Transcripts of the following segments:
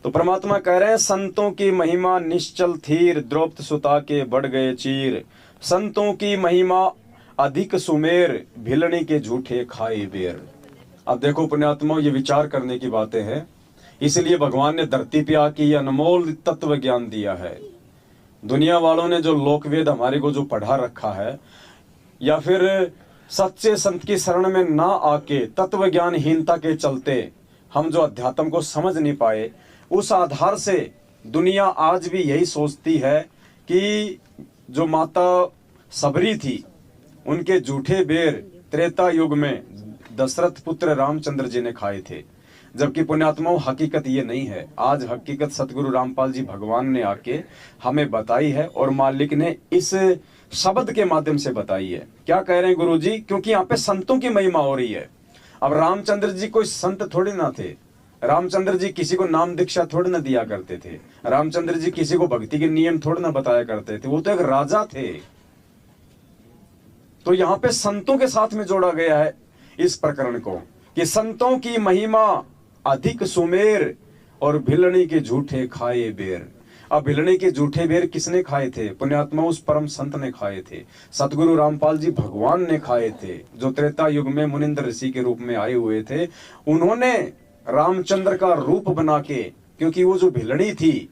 तो परमात्मा कह रहे हैं संतों की महिमा निश्चल थीर, द्रौपदी सुता के बढ़ गए चीर। संतों की महिमा अधिक सुमेर, भिलनी के झूठे खाए बेर। अब देखो पुण्यात्माओं, ये विचार करने की बातें हैं। इसलिए भगवान ने धरती पे आके ये अनमोल तत्व ज्ञान दिया है। दुनिया वालों ने जो लोकवेद हमारे को जो पढ़ा रखा है, या फिर सच्चे संत की शरण में ना आके तत्व ज्ञानहीनता के चलते हम जो अध्यात्म को समझ नहीं पाए, उस आधार से दुनिया आज भी यही सोचती है कि जो माता सबरी थी उनके झूठे बेर त्रेता युग में दशरथ पुत्र रामचंद्र जी ने खाए थे। जबकि पुण्यात्माओं, हकीकत ये नहीं है। आज हकीकत सतगुरु रामपाल जी भगवान ने आके हमें बताई है और मालिक ने इस शब्द के माध्यम से बताई है। क्या कह रहे हैं गुरु जी? क्योंकि यहाँ पे संतों की महिमा हो रही है। अब रामचंद्र जी कोई संत थोड़ी ना थे। रामचंद्र जी किसी को नाम दीक्षा थोड़ी ना दिया करते थे। रामचंद्र जी किसी को भक्ति के नियम थोड़ी ना बताया करते थे। वो तो एक राजा थे। तो यहाँ पे संतों के साथ में जोड़ा गया है इस प्रकरण को कि संतों की महिमा अधिक सुमेर और भिलनी के झूठे खाए बेर। अब भिलनी के झूठे बेर किसने खाए थे? पुण्यात्मा उस परम संत ने खाए थे। सतगुरु रामपाल जी भगवान ने खाए थे, जो त्रेता युग में मुनिंद्र ऋषि के रूप में आए हुए थे। उन्होंने रामचंद्र का रूप बना के, क्योंकि वो जो भिलनी थी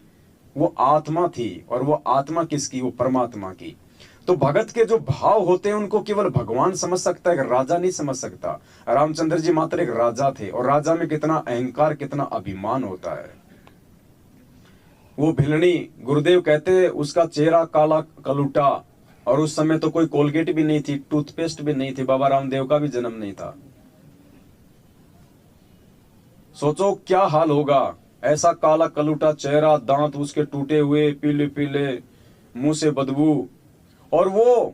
वो आत्मा थी, और वो आत्मा किसकी? वो परमात्मा की। तो भगत के जो भाव होते हैं उनको केवल भगवान समझ सकता है, राजा नहीं समझ सकता। रामचंद्र जी मात्र एक राजा थे, और राजा में कितना अहंकार, कितना अभिमान होता है। वो भिलनी, गुरुदेव कहते उसका चेहरा काला कलूटा, और उस समय तो कोई कोलगेट भी नहीं थी, टूथपेस्ट भी नहीं थी, बाबा रामदेव का भी जन्म नहीं था। सोचो क्या हाल होगा। ऐसा काला कलूटा चेहरा, दांत उसके टूटे हुए, पीले पीले, मुंह से बदबू, और वो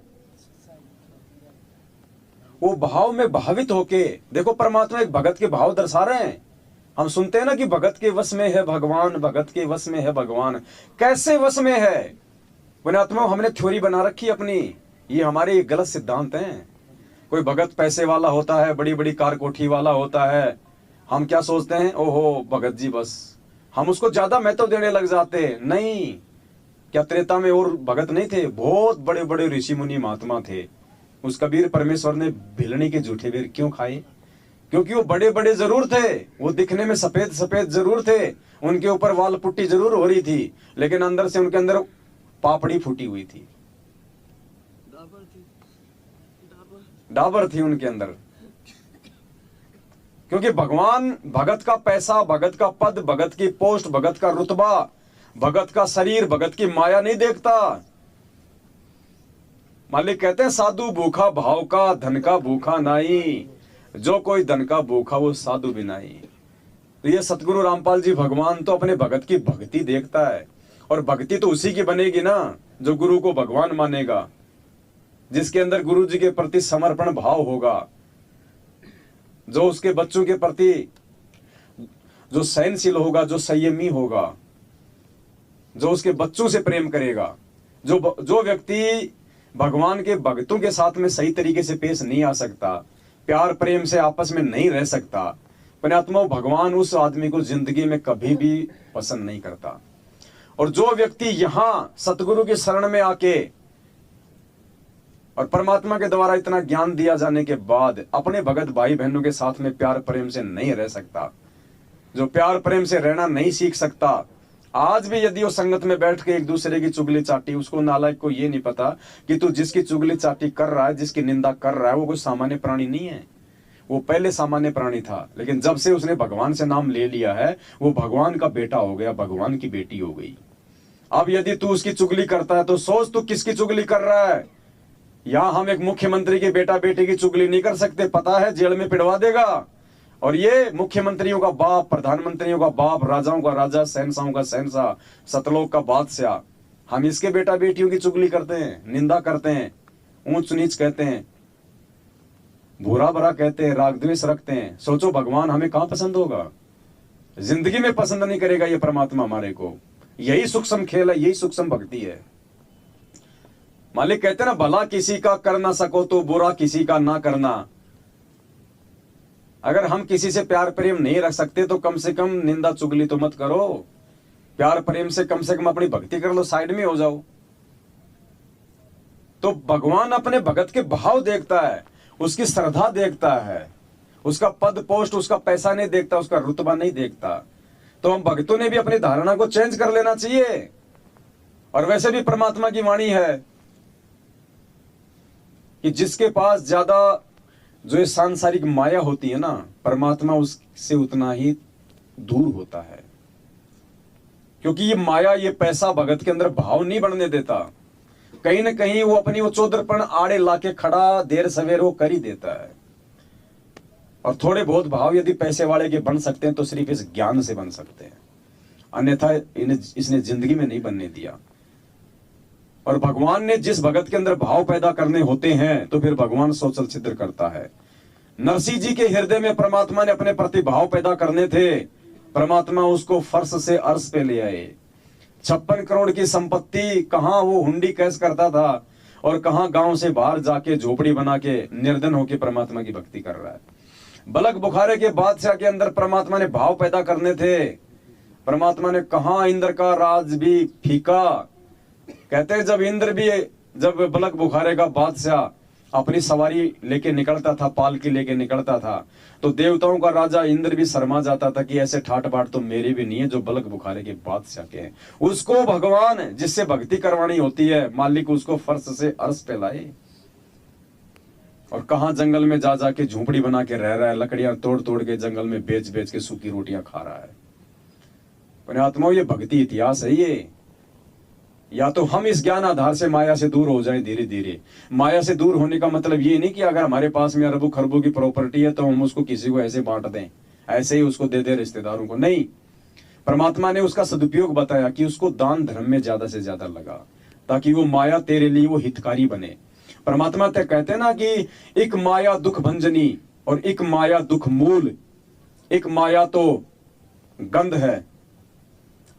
भाव में भावित होके, देखो परमात्मा एक भगत के भाव दर्शा रहे हैं। हम सुनते हैं ना कि भगत के वश में है भगवान, भगत के वश में है भगवान। कैसे वश में है? पुण्यात्मा, हमने थ्योरी बना रखी अपनी, ये हमारे गलत सिद्धांत हैं। कोई भगत पैसे वाला होता है, बड़ी बड़ी कार कोठी वाला होता है, हम क्या सोचते हैं, ओहो भगत जी बस, हम उसको ज्यादा महत्व देने लग जाते हैं। नहीं, क्या त्रेता में और भगत नहीं थे? बहुत बड़े बड़े ऋषि मुनि महात्मा थे। उस कबीर परमेश्वर ने भिलनी के झूठे बेर क्यों खाए? क्योंकि वो बड़े बड़े जरूर थे, वो दिखने में सफेद सफेद जरूर थे, उनके ऊपर वाल पुट्टी जरूर हो रही थी, लेकिन अंदर से उनके अंदर पापड़ी फूटी हुई थी, डाबर थी उनके अंदर। क्योंकि भगवान भगत का पैसा, भगत का पद, भगत की पोस्ट, भगत का रुतबा, भगत का शरीर, भगत की माया नहीं देखता। मालिक कहते हैं साधु भूखा भाव का, धन का भूखा नाई, जो कोई धन का भूखा वो साधु भी नाई। तो ये सतगुरु रामपाल जी भगवान तो अपने भगत की भक्ति देखता है, और भक्ति तो उसी की बनेगी ना जो गुरु को भगवान मानेगा, जिसके अंदर गुरु जी के प्रति समर्पण भाव होगा, जो उसके बच्चों के प्रति जो सहनशील होगा, जो संयमी होगा, जो उसके बच्चों से प्रेम करेगा। जो व्यक्ति भगवान के भक्तों के साथ में सही तरीके से पेश नहीं आ सकता, प्यार प्रेम से आपस में नहीं रह सकता, पुण्यात्मा, भगवान उस आदमी को जिंदगी में कभी भी पसंद नहीं करता। और जो व्यक्ति यहां सतगुरु की शरण में आके और परमात्मा के द्वारा इतना ज्ञान दिया जाने के बाद अपने भगत भाई बहनों के साथ में प्यार प्रेम से नहीं रह सकता, जो प्यार प्रेम से रहना नहीं सीख सकता, आज भी यदि वो संगत में बैठ के एक दूसरे की चुगली चाटी, उसको नालायक को ये नहीं पता कि तू जिसकी चुगली चाटी कर रहा है, जिसकी निंदा कर रहा है, वो कोई सामान्य प्राणी नहीं है। वो पहले सामान्य प्राणी था, लेकिन जब से उसने भगवान से नाम ले लिया है, वो भगवान का बेटा हो गया, भगवान की बेटी हो गई। अब यदि तू उसकी चुगली करता है तो सोच तू किसकी चुगली कर रहा है। यहां हम एक मुख्यमंत्री के बेटा बेटी की चुगली नहीं कर सकते, पता है जेल में पिटवा देगा। और ये मुख्यमंत्रियों का बाप, प्रधानमंत्रियों का बाप, राजाओं का राजा, शहंशाहों का शहंशाह, सतलोक का बादशाह, हम इसके बेटा बेटियों की चुगली करते हैं, निंदा करते हैं, ऊंच नीच कहते हैं, बुरा भरा कहते हैं, राग द्वेष रखते हैं। सोचो भगवान हमें कहां पसंद होगा? जिंदगी में पसंद नहीं करेगा ये परमात्मा हमारे को। यही सूक्ष्म खेल है, यही सूक्ष्म भक्ति है। मालिक कहते हैं ना, भला किसी का कर ना सको तो बुरा किसी का ना करना। अगर हम किसी से प्यार प्रेम नहीं रख सकते तो कम से कम निंदा चुगली तो मत करो। प्यार प्रेम से कम अपनी भक्ति कर लो, साइड में हो जाओ। तो भगवान अपने भगत के भाव देखता है, उसकी श्रद्धा देखता है, उसका पद पोस्ट, उसका पैसा नहीं देखता, उसका रुतबा नहीं देखता। तो हम भक्तों ने भी अपनी धारणा को चेंज कर लेना चाहिए। और वैसे भी परमात्मा की वाणी है कि जिसके पास ज्यादा जो ये सांसारिक माया होती है ना, परमात्मा उससे उतना ही दूर होता है। क्योंकि ये माया, ये पैसा भगत के अंदर भाव नहीं बढ़ने देता। कहीं ना कहीं वो अपनी वो चौधरपन आड़े लाके खड़ा देर सवेर वो कर ही देता है। और थोड़े बहुत भाव यदि पैसे वाले के बन सकते हैं तो सिर्फ इस ज्ञान से बन सकते हैं, अन्यथा इसने जिंदगी में नहीं बनने दिया। और भगवान ने जिस भगत के अंदर भाव पैदा करने होते हैं तो फिर भगवान सोचल छिद्र करता है। नरसिंह जी के हृदय में परमात्मा ने अपने प्रति भाव पैदा करने थे, परमात्मा उसको फर्श से अर्श पे ले आए। 56 करोड़ की संपत्ति कहां वो हुंडी कैश करता था और कहां गांव से बाहर जाके झोपड़ी बना के निर्धन होके परमात्मा की भक्ति कर रहा है। बलक बुखारे के बादशाह के अंदर परमात्मा ने भाव पैदा करने थे, परमात्मा ने कहा इंद्र का राज भी फीका। कहते हैं जब बलक बुखारे का बादशाह अपनी सवारी लेके निकलता था, पालकी लेके निकलता था, तो देवताओं का राजा इंद्र भी शर्मा जाता था कि ऐसे ठाट बाट तो मेरे भी नहीं है जो बलक बुखारे के बादशाह के हैं। उसको भगवान जिससे भक्ति करवानी होती है, मालिक उसको फर्श से अर्श पे लाए। और कहां जंगल में जा जाके झोपड़ी बना के रह रहा है, लकड़ियां तोड़ तोड़ के जंगल में बेच बेच के सूखी रोटियां खा रहा है। पुण्यात्माओं, ये भक्ति इतिहास है ये। या तो हम इस ज्ञान आधार से माया से दूर हो जाएं धीरे धीरे। माया से दूर होने का मतलब ये नहीं कि अगर हमारे पास में अरबों खरबों की प्रॉपर्टी है तो हम उसको किसी को ऐसे बांट दें, ऐसे ही उसको दे दे रिश्तेदारों को। नहीं, परमात्मा ने उसका सदुपयोग बताया कि उसको दान धर्म में ज्यादा से ज्यादा लगा, ताकि वो माया तेरे लिए वो हितकारी बने। परमात्मा तय कहते हैं ना कि एक माया दुख भंजनी और एक माया दुख मूल। एक माया तो गंध है,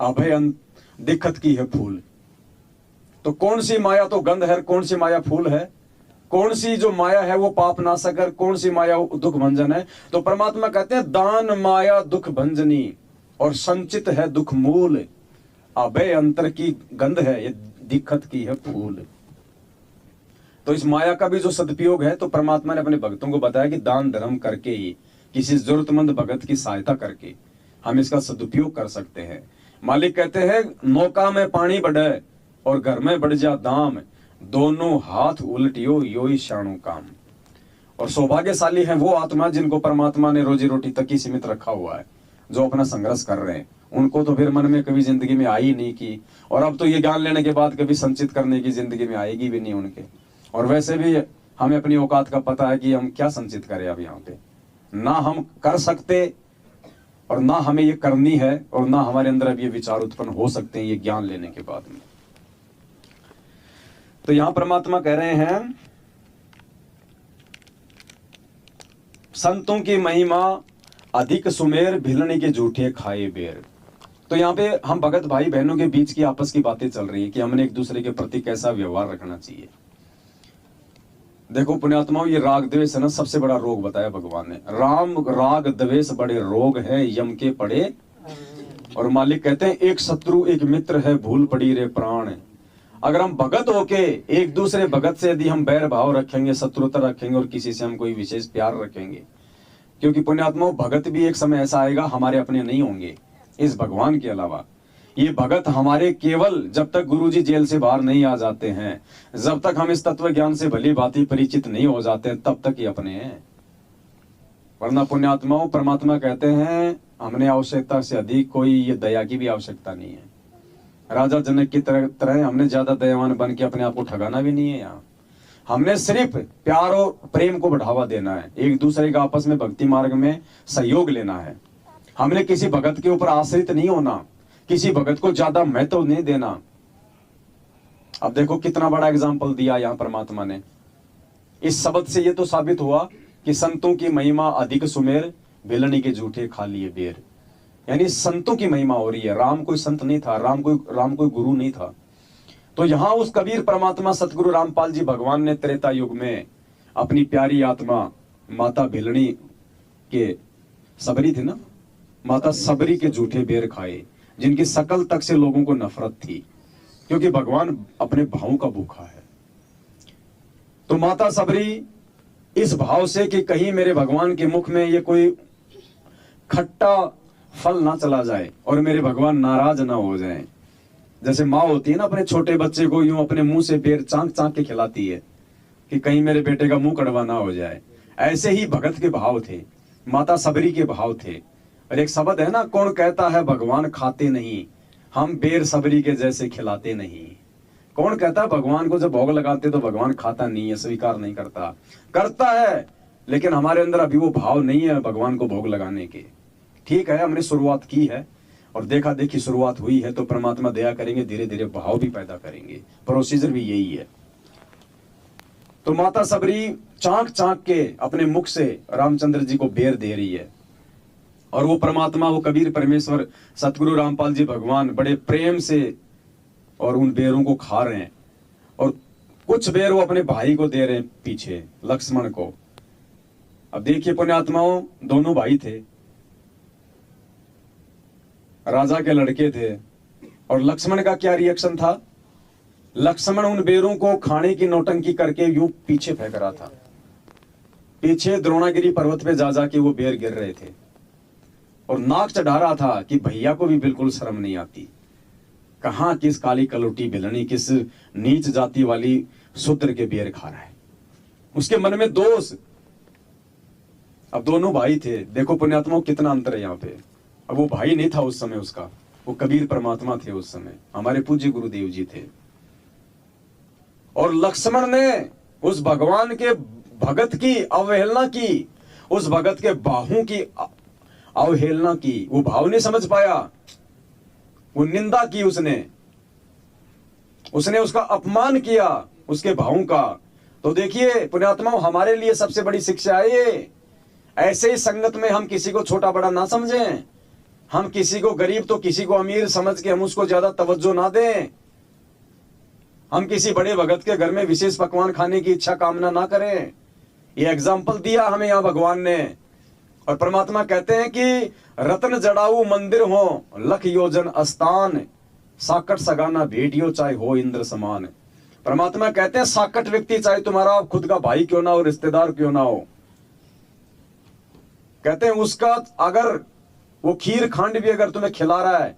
अभय दिक्कत की है फूल। तो कौन सी माया तो गंध है, कौन सी माया फूल है? कौन सी जो माया है वो पाप नाशक है, कौन सी माया दुख भंजन है? तो परमात्मा कहते हैं दान माया दुख भंजनी और संचित है दुख मूल। अभय अंतर की गंध है, ये दिक्कत की है फूल। तो इस माया का भी जो सदुपयोग है, तो परमात्मा ने अपने भक्तों को बताया कि दान धर्म करके ही, किसी जरूरतमंद भगत की सहायता करके हम इसका सदुपयोग कर सकते हैं। मालिक कहते हैं नौका में पानी बढ़े और घर में बढ़ जा दाम, दोनों हाथ उलटियो यो ही शाणु काम। और सौभाग्यशाली है वो आत्मा जिनको परमात्मा ने रोजी रोटी तक ही सीमित रखा हुआ है, जो अपना संघर्ष कर रहे हैं। उनको तो फिर मन में कभी जिंदगी में आई नहीं की, और अब तो ये ज्ञान लेने के बाद कभी संचित करने की जिंदगी में आएगी भी नहीं उनके। और वैसे भी हमें अपनी औकात का पता है कि हम क्या संचित करें। अब यहाँ पे ना हम कर सकते और ना हमें ये करनी है, और ना हमारे अंदर अब ये विचार उत्पन्न हो सकते हैं ये ज्ञान लेने के बाद में। तो यहां परमात्मा कह रहे हैं संतों की महिमा अधिक सुमेर, भिलने के झूठे खाए बेर। तो यहाँ पे हम भगत भाई बहनों के बीच की आपस की बातें चल रही है कि हमने एक दूसरे के प्रति कैसा व्यवहार रखना चाहिए। देखो पुण्यात्माओं, ये राग द्वेष है ना, सबसे बड़ा रोग बताया भगवान ने। राम राग द्वेष बड़े रोग है, यम के पड़े। और मालिक कहते हैं एक शत्रु एक मित्र है, भूल पड़ी रे प्राण। अगर हम भगत होके एक दूसरे भगत से यदि हम बैर भाव रखेंगे, शत्रुता रखेंगे, और किसी से हम कोई विशेष प्यार रखेंगे, क्योंकि पुण्यात्माओं भगत भी एक समय ऐसा आएगा हमारे अपने नहीं होंगे इस भगवान के अलावा। ये भगत हमारे केवल जब तक गुरुजी जेल से बाहर नहीं आ जाते हैं, जब तक हम इस तत्व ज्ञान से भली भांति परिचित नहीं हो जाते हैं, तब तक ये अपने हैं। वरना पुण्यात्माओं परमात्मा कहते हैं हमने आवश्यकता से अधिक कोई ये दया की भी आवश्यकता नहीं है। राजा जनक की तरह हमने ज्यादा दयावान बन के अपने आप को ठगाना भी नहीं है। यहाँ हमने सिर्फ प्यार और प्रेम को बढ़ावा देना है, एक दूसरे का आपस में भक्ति मार्ग में सहयोग लेना है। हमने किसी भगत के ऊपर आश्रित नहीं होना, किसी भगत को ज्यादा महत्व नहीं देना। अब देखो कितना बड़ा एग्जाम्पल दिया यहाँ परमात्मा ने। इस शब्द से ये तो साबित हुआ कि संतों की महिमा अधिक सुमेर, भिलनी के झूठे खा लिए बेर। यानी संतों की महिमा हो रही है। राम कोई संत नहीं था, राम कोई गुरु नहीं था। तो यहां उस कबीर परमात्मा सतगुरु रामपाल जी भगवान ने त्रेता युग में अपनी प्यारी आत्मा माता भिलनी के, सबरी थी ना, माता सबरी के झूठे बेर खाए। जिनकी शकल तक से लोगों को नफरत थी, क्योंकि भगवान अपने भावों का भूखा है। तो माता सबरी इस भाव से कि कहीं मेरे भगवान के मुख में ये कोई खट्टा फल ना चला जाए और मेरे भगवान नाराज ना हो जाएं। जैसे माँ होती है ना, अपने छोटे बच्चे को यूं अपने मुंह से बेर चांक चांक के खिलाती है कि कहीं मेरे बेटे का मुंह कड़वा ना हो जाए। ऐसे ही भगत के भाव थे, माता सबरी के भाव थे। और एक शब्द है ना, कौन कहता है भगवान खाते नहीं, हम बेर सबरी के जैसे खिलाते नहीं। कौन कहता है भगवान को जब भोग लगाते तो भगवान खाता नहीं है, स्वीकार नहीं करता, करता है, लेकिन हमारे अंदर अभी वो भाव नहीं है भगवान को भोग लगाने के। ठीक है, हमने शुरुआत की है और देखा देखी शुरुआत हुई है, तो परमात्मा दया करेंगे, धीरे धीरे भाव भी पैदा करेंगे। प्रोसीजर भी यही है। तो माता सबरी चाक चाक के अपने मुख से रामचंद्र जी को बेर दे रही है, और वो परमात्मा, वो कबीर परमेश्वर सतगुरु रामपाल जी भगवान बड़े प्रेम से और उन बेरों को खा रहे हैं। और कुछ बेर वो अपने भाई को दे रहे हैं पीछे, लक्ष्मण को। अब देखिए पुण्यात्माओं, दोनों भाई थे, राजा के लड़के थे, और लक्ष्मण का क्या रिएक्शन था? लक्ष्मण उन बेरों को खाने की नौटंकी करके यूं पीछे फेंक रहा था। पीछे द्रोणागिरी पर्वत पे जा जाके वो बेर गिर रहे थे, और नाक चढ़ा रहा था कि भैया को भी बिल्कुल शर्म नहीं आती। कहां किस काली कलोटी भिलनी, किस नीच जाति वाली शूद्र के बेर खा रहा है। उसके मन में दोष। अब दोनों भाई थे, देखो पुण्यात्माओं कितना अंतर है यहाँ पे। अब वो भाई नहीं था उस समय उसका, वो कबीर परमात्मा थे उस समय, हमारे पूज्य गुरुदेव जी थे। और लक्ष्मण ने उस भगवान के भगत की अवहेलना की, उस भगत के बाहों की अवहेलना की। वो भाव नहीं समझ पाया, वो निंदा की उसने उसका अपमान किया उसके भावों का। तो देखिए पुण्यात्माओं, हमारे लिए सबसे बड़ी शिक्षा है ये। ऐसे ही संगत में हम किसी को छोटा बड़ा ना समझें, हम किसी को गरीब तो किसी को अमीर समझ के हम उसको ज्यादा तवज्जो ना दें, हम किसी बड़े भगत के घर में विशेष पकवान खाने की इच्छा कामना ना करें। ये एग्जाम्पल दिया हमें यहाँ भगवान ने। और परमात्मा कहते हैं कि रत्न जड़ाऊ मंदिर हो, लख योजन स्थान, साकट सगाना भेटियो चाहे हो इंद्र समान। परमात्मा कहते हैं साकट व्यक्ति चाहे तुम्हारा खुद का भाई क्यों ना हो, रिश्तेदार क्यों ना हो, कहते हैं उसका अगर वो खीर खांड भी अगर तुम्हें खिला रहा है,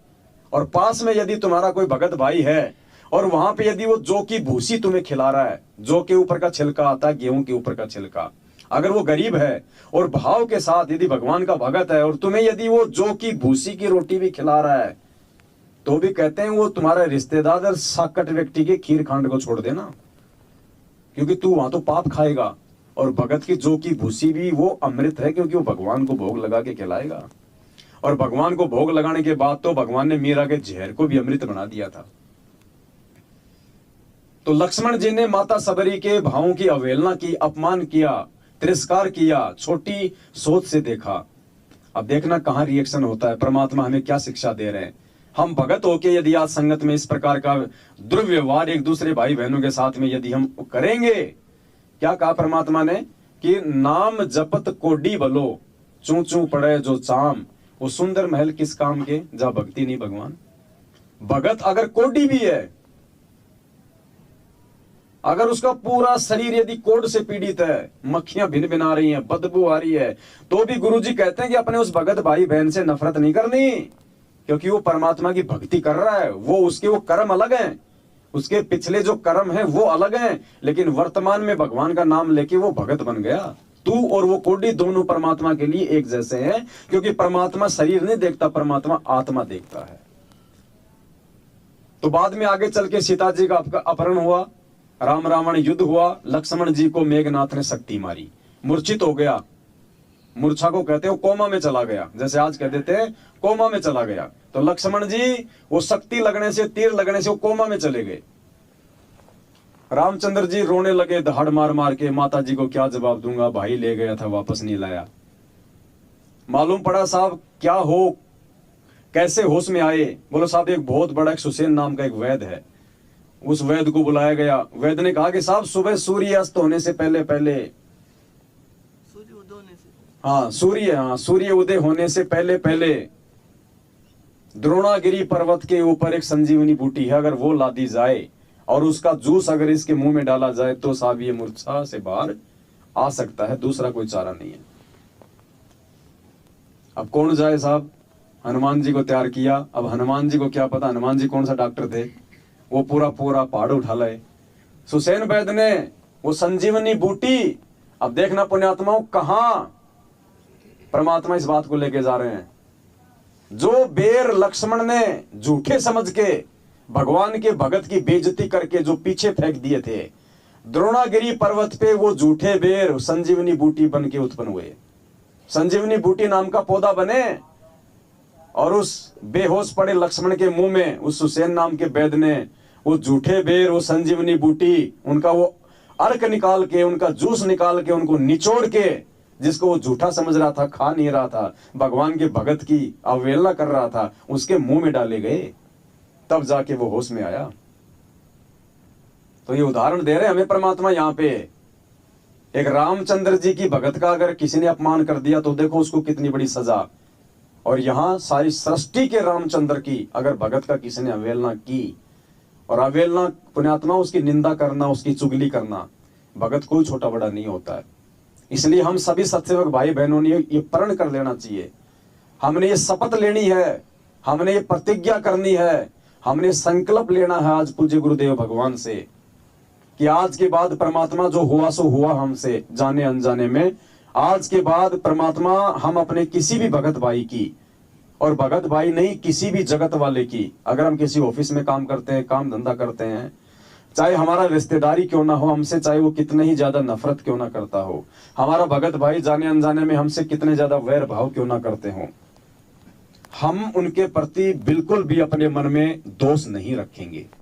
और पास में यदि तुम्हारा कोई भगत भाई है, और वहां पे यदि वो जौ की भूसी तुम्हें खिला रहा है, जौ के ऊपर का छिलका आता है, गेहूं के ऊपर का छिलका, अगर वो गरीब है और भाव के साथ यदि भगवान का भगत है, और तुम्हें यदि वो जौ की भूसी की रोटी भी खिला रहा है, तो भी कहते हैं वो तुम्हारा रिश्तेदार। और साकट व्यक्ति के खीर खांड को छोड़ देना, क्योंकि तू वहां तो पाप खाएगा। और भगत की जौ की भूसी भी वो अमृत है, क्योंकि वो भगवान को भोग लगा के खिलाएगा। और भगवान को भोग लगाने के बाद तो भगवान ने मीरा के जहर को भी अमृत बना दिया था। तो लक्ष्मण जी ने माता सबरी के भावों की अवहेलना की, अपमान किया, तिरस्कार किया, छोटी सोच से देखा। अब देखना कहां रिएक्शन होता है, परमात्मा हमें क्या शिक्षा दे रहे हैं। हम भगत होके यदि आज संगत में इस प्रकार का दुर्व्यवहार एक दूसरे भाई बहनों के साथ में यदि हम करेंगे, क्या कहा परमात्मा ने कि नाम जपत कोडी बलो, चू चू पड़े जो चाम, वो सुंदर महल किस काम के, जहां भक्ति नहीं भगवान। भगत अगर कोडी भी है, अगर उसका पूरा शरीर यदि कोढ़ से पीड़ित है, मक्खियां भिन भिना रही हैं, बदबू आ रही है, तो भी गुरुजी कहते हैं कि अपने उस भगत भाई बहन से नफरत नहीं करनी, क्योंकि वो परमात्मा की भक्ति कर रहा है। वो कर्म अलग हैं, उसके पिछले जो कर्म हैं वो अलग हैं, लेकिन वर्तमान में भगवान का नाम लेके वो भगत बन गया। तू और वो कोडी दोनों परमात्मा के लिए एक जैसे हैं, क्योंकि परमात्मा शरीर नहीं देखता, परमात्मा आत्मा देखता है। तो बाद में आगे चल के सीता जी का अपहरण हुआ, राम रावण युद्ध हुआ, लक्ष्मण जी को मेघनाथ ने शक्ति मारी, मूर्छित हो गया। मूर्छा को कहते हैं कोमा में चला गया, जैसे आज कह देते हैं कोमा में चला गया। तो लक्ष्मण जी वो शक्ति लगने से, तीर लगने से वो कोमा में चले गए। रामचंद्र जी रोने लगे दहाड़ मार मार के, माता जी को क्या जवाब दूंगा, भाई ले गया था वापस नहीं लाया। मालूम पड़ा साहब क्या हो, कैसे होश में आए। बोलो साहब एक बहुत बड़ा एक सुसेन नाम का एक वैद्य है, उस वैद्य को बुलाया गया। वैद्य ने कहा कि साहब सुबह सूर्य अस्त होने से पहले पहले, सूर्य उदय होने से पहले पहले द्रोणागिरी पर्वत के ऊपर एक संजीवनी बूटी है, अगर वो ला दी जाए और उसका जूस अगर इसके मुंह में डाला जाए तो साहब ये मूर्छा से बाहर आ सकता है, दूसरा कोई चारा नहीं है। अब कौन जाए साहब? हनुमान जी को तैयार किया। अब हनुमान जी को क्या पता, हनुमान जी कौन सा डॉक्टर थे, वो पूरा पूरा पहाड़ उठा लाए। सुसैन वैद्य ने वो संजीवनी बूटी, अब देखना पुण्यात्माओं कहां परमात्मा इस बात को लेके जा रहे हैं। जो बेर लक्ष्मण ने झूठे समझ के भगवान के भगत की बेइज्जती करके जो पीछे फेंक दिए थे, द्रोणागिरी पर्वत पे वो झूठे बेर संजीवनी बूटी बन के उत्पन्न हुए। संजीवनी बूटी नाम का पौधा बने और उस बेहोश पड़े लक्ष्मण के मुंह में उस सुसैन नाम के वैद्य ने वो झूठे बेर, वो संजीवनी बूटी, उनका वो अर्क निकाल के, उनका जूस निकाल के, उनको निचोड़ के, जिसको वो झूठा समझ रहा था, खा नहीं रहा था, भगवान के भगत की अवहेलना कर रहा था, उसके मुंह में डाले गए, तब जाके वो होश में आया। तो ये उदाहरण दे रहे हमें परमात्मा यहां पे। एक रामचंद्र जी की भगत का अगर किसी ने अपमान कर दिया तो देखो उसको कितनी बड़ी सजा, और यहां सारी सृष्टि के रामचंद्र की अगर भगत का किसी ने अवहेलना की, और अवहेलना पुण्यात्मा उसकी निंदा करना, उसकी चुगली करना, भगत कोई छोटा बड़ा नहीं होता है। इसलिए हम सभी सत्सेवक भाई बहनों ने ये प्रण कर लेना चाहिए, हमने ये शपथ लेनी है, हमने ये प्रतिज्ञा करनी है, हमने संकल्प लेना है आज पूज्य गुरुदेव भगवान से कि आज के बाद परमात्मा जो हुआ सो हुआ हमसे जाने अनजाने में, आज के बाद परमात्मा हम अपने किसी भी भगत भाई की, और भगत भाई नहीं किसी भी जगत वाले की, अगर हम किसी ऑफिस में काम करते हैं, काम धंधा करते हैं, चाहे हमारा रिश्तेदारी क्यों ना हो हमसे, चाहे वो कितने ही ज्यादा नफरत क्यों ना करता हो, हमारा भगत भाई जाने अनजाने में हमसे कितने ज्यादा वैर भाव क्यों ना करते हो, हम उनके प्रति बिल्कुल भी अपने मन में दोष नहीं रखेंगे।